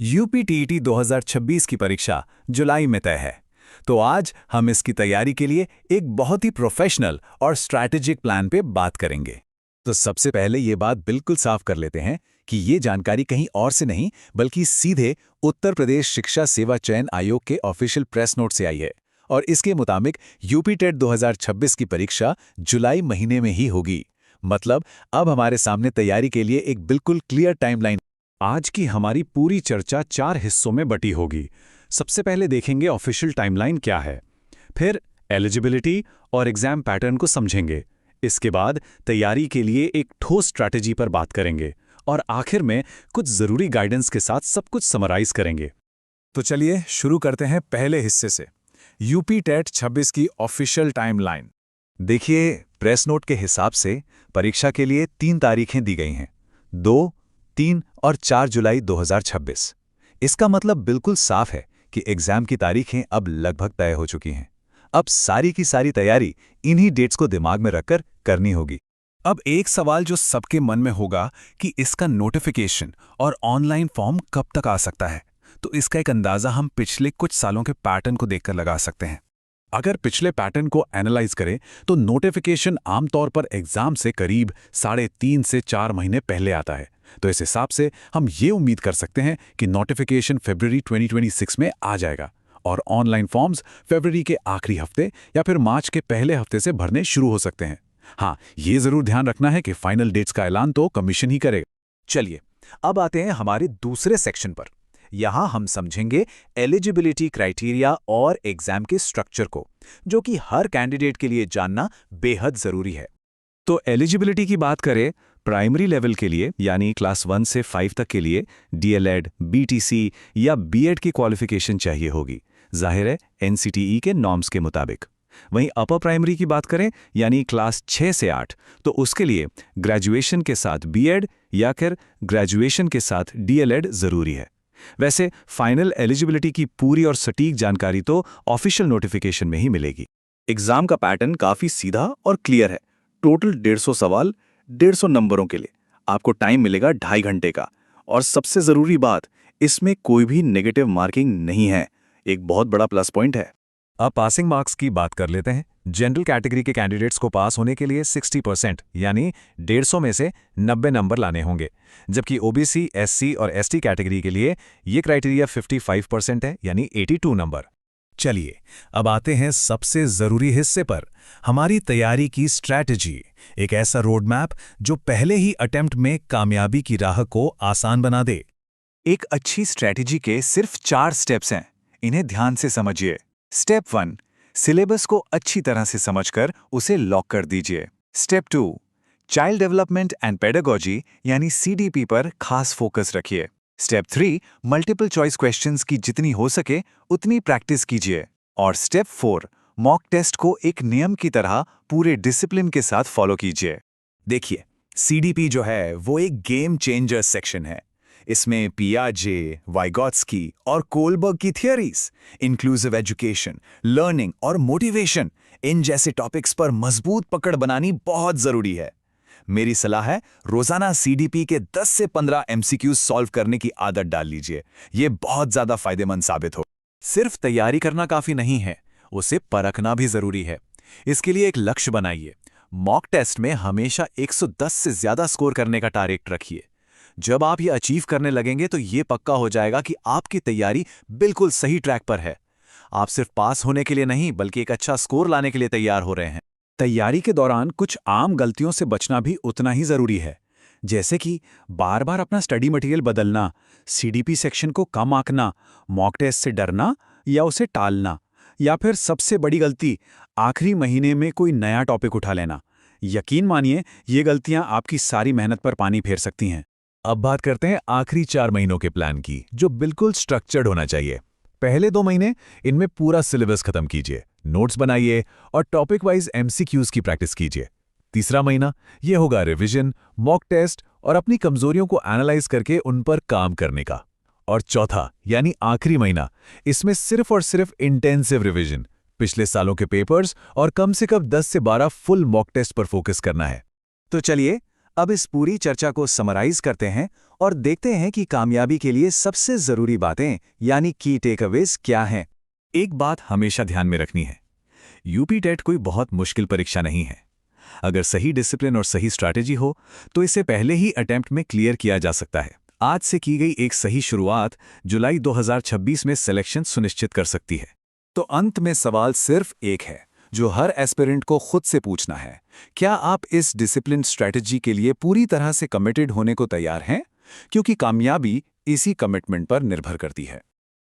UP-TET 2026 की परीक्षा जुलाई में तय है। तो आज हम इसकी तैयारी के लिए एक बहुत ही प्रोफेशनल और स्ट्रैटेजिक प्लान पे बात करेंगे। तो सबसे पहले ये बात बिल्कुल साफ कर लेते हैं कि ये जानकारी कहीं और से नहीं बल्कि सीधे उत्तर प्रदेश शिक्षा सेवा चयन आयोग के ऑफिशियल प्रेस नोट से आई है। और इसके मुताबिक यूपी टेट 2026 की परीक्षा जुलाई महीने में ही होगी। मतलब अब हमारे सामने तैयारी के लिए एक बिल्कुल क्लियर टाइमलाइन। आज की हमारी पूरी चर्चा 4 हिस्सों में बटी होगी। सबसे पहले देखेंगे ऑफिशियल टाइमलाइन क्या है, फिर एलिजिबिलिटी और एग्जाम पैटर्न को समझेंगे, इसके बाद तैयारी के लिए एक ठोस स्ट्रैटेजी पर बात करेंगे और आखिर में कुछ जरूरी गाइडेंस के साथ सब कुछ समराइज करेंगे। तो चलिए शुरू करते हैं पहले हिस्से से, यूपी टेट 26 की ऑफिशियल टाइमलाइन। देखिए, प्रेस नोट के हिसाब से परीक्षा के लिए 3 तारीखें दी गई हैं, 2, 3 और 4 जुलाई 2026। इसका मतलब बिल्कुल साफ है कि एग्जाम की तारीखें अब लगभग तय हो चुकी हैं। अब सारी की सारी तैयारी इन्हीं डेट्स को दिमाग में रखकर करनी होगी। अब एक सवाल जो सबके मन में होगा कि इसका नोटिफिकेशन और ऑनलाइन फॉर्म कब तक आ सकता है, तो इसका एक अंदाजा हम पिछले कुछ सालों के पैटर्न को देखकर लगा सकते हैं। अगर पिछले पैटर्न को एनालाइज करें तो नोटिफिकेशन आमतौर पर एग्जाम से करीब 3.5 से 4 महीने पहले आता है। तो इस हिसाब से हम ये उम्मीद कर सकते हैं कि नोटिफिकेशन फरवरी 2026 में आ जाएगा और ऑनलाइन फॉर्म्स फरवरी के आखिरी हफ्ते या फिर मार्च के पहले हफ्ते से भरने शुरू हो सकते हैं। हाँ, ये जरूर ध्यान रखना है कि फाइनल डेट्स का ऐलान तो कमीशन ही करेगा। चलिए अब आते हैं हमारे दूसरे सेक्शन पर। यहां हम समझेंगे एलिजिबिलिटी क्राइटेरिया और एग्जाम के स्ट्रक्चर को, जो कि हर कैंडिडेट के लिए जानना बेहद जरूरी है। तो एलिजिबिलिटी की बात करें, प्राइमरी लेवल के लिए यानी क्लास 1 से 5 तक के लिए डीएलएड, बीटीसी या बीएड की क्वालिफिकेशन चाहिए होगी, जाहिर है एनसीटीई के नॉर्म्स के मुताबिक। वहीं अपर प्राइमरी की बात करें यानी क्लास 6 से 8, तो उसके लिए ग्रेजुएशन के साथ बीएड या फिर ग्रेजुएशन के साथ डीएलएड जरूरी है। वैसे फाइनल एलिजिबिलिटी की पूरी और सटीक जानकारी तो ऑफिशियल नोटिफिकेशन में ही मिलेगी। एग्जाम का पैटर्न काफी सीधा और क्लियर है। टोटल 150 सवाल 150 नंबरों के लिए आपको टाइम मिलेगा 2.5 घंटे का। और सबसे जरूरी बात, इसमें कोई भी नेगेटिव मार्किंग नहीं है, एक बहुत बड़ा प्लस पॉइंट है। अब पासिंग मार्क्स की बात कर लेते हैं। जनरल कैटेगरी के कैंडिडेट्स को पास होने के लिए 60% यानी 150 में से 90 नंबर लाने होंगे, जबकि ओबीसी, एससी और एसटी कैटेगरी के लिए ये क्राइटेरिया 55% है यानी 82 नंबर। चलिए अब आते हैं सबसे जरूरी हिस्से पर, हमारी तैयारी की स्ट्रैटेजी। एक ऐसा रोड मैप जो पहले ही अटेम्प्ट में कामयाबी की राह को आसान बना दे। एक अच्छी स्ट्रैटेजी के सिर्फ 4 स्टेप्स हैं, इन्हें ध्यान से समझिए। स्टेप 1, सिलेबस को अच्छी तरह से समझकर उसे लॉक कर दीजिए। Step 2, child development and pedagogy यानी सीडीपी पर खास फोकस रखिए। स्टेप 3, मल्टीपल चॉइस क्वेश्चंस की जितनी हो सके उतनी प्रैक्टिस कीजिए। और स्टेप 4, मॉक टेस्ट को एक नियम की तरह पूरे डिसिप्लिन के साथ फॉलो कीजिए। देखिए, सीडीपी जो है वो एक गेम चेंजर सेक्शन है। इसमें पियाजे, वाइगोत्स्की और कोलबर्ग की थियरीज, इंक्लूसिव एजुकेशन, लर्निंग और मोटिवेशन, इन जैसे टॉपिक्स पर मजबूत पकड़ बनानी बहुत जरूरी है। मेरी सलाह है, रोजाना सीडीपी के 10 से 15 एमसीक्यूज सॉल्व करने की आदत डाल लीजिए। ये बहुत ज्यादा फायदेमंद साबित हो। सिर्फ तैयारी करना काफी नहीं है, उसे परखना भी जरूरी है। इसके लिए एक लक्ष्य बनाइए। मॉक टेस्ट में हमेशा 110 से ज्यादा स्कोर करने का टारगेट रखिए। जब आप ये अचीव करने लगेंगे तो ये पक्का हो जाएगा कि आपकी तैयारी बिल्कुल सही ट्रैक पर है। आप सिर्फ पास होने के लिए नहीं बल्कि एक अच्छा स्कोर लाने के लिए तैयार हो रहे हैं। तैयारी के दौरान कुछ आम गलतियों से बचना भी उतना ही जरूरी है, जैसे कि बार बार अपना स्टडी मटेरियल बदलना, सीडीपी सेक्शन को कम आंकना, मॉक टेस्ट से डरना या उसे टालना, या फिर सबसे बड़ी गलती, आखिरी महीने में कोई नया टॉपिक उठा लेना। यकीन मानिए, ये गलतियां आपकी सारी मेहनत पर पानी फेर सकती हैं। अब बात करते हैं आखिरी 4 महीनों के प्लान की, जो बिल्कुल स्ट्रक्चर्ड होना चाहिए। पहले 2 महीने इनमें पूरा सिलेबस खत्म कीजिए, नोट्स बनाइए और टॉपिक वाइज एमसीक्यूज की प्रैक्टिस कीजिए। तीसरा महीना ये होगा रिवीजन, मॉक टेस्ट और अपनी कमजोरियों को एनालाइज करके उन पर काम करने का। और चौथा यानी आखिरी महीना, इसमें सिर्फ और सिर्फ इंटेंसिव रिवीजन, पिछले सालों के पेपर्स और कम से कम 10 से 12 फुल मॉक टेस्ट पर फोकस करना है। तो चलिए अब इस पूरी चर्चा को समराइज करते हैं और देखते हैं कि कामयाबी के लिए सबसे ज़रूरी बातें यानी की टेकअवेज क्या हैं। एक बात हमेशा ध्यान में रखनी है, यूपी टेट कोई बहुत मुश्किल परीक्षा नहीं है। अगर सही डिसिप्लिन और सही स्ट्रैटेजी हो तो इसे पहले ही अटेम्प्ट में क्लियर किया जा सकता है। आज से की गई एक सही शुरुआत जुलाई 2026 में सिलेक्शन सुनिश्चित कर सकती है। तो अंत में सवाल सिर्फ एक है जो हर एस्पिरेंट को खुद से पूछना है, क्या आप इस डिसिप्लिन स्ट्रैटेजी के लिए पूरी तरह से कमिटेड होने को तैयार हैं? क्योंकि कामयाबी इसी कमिटमेंट पर निर्भर करती है।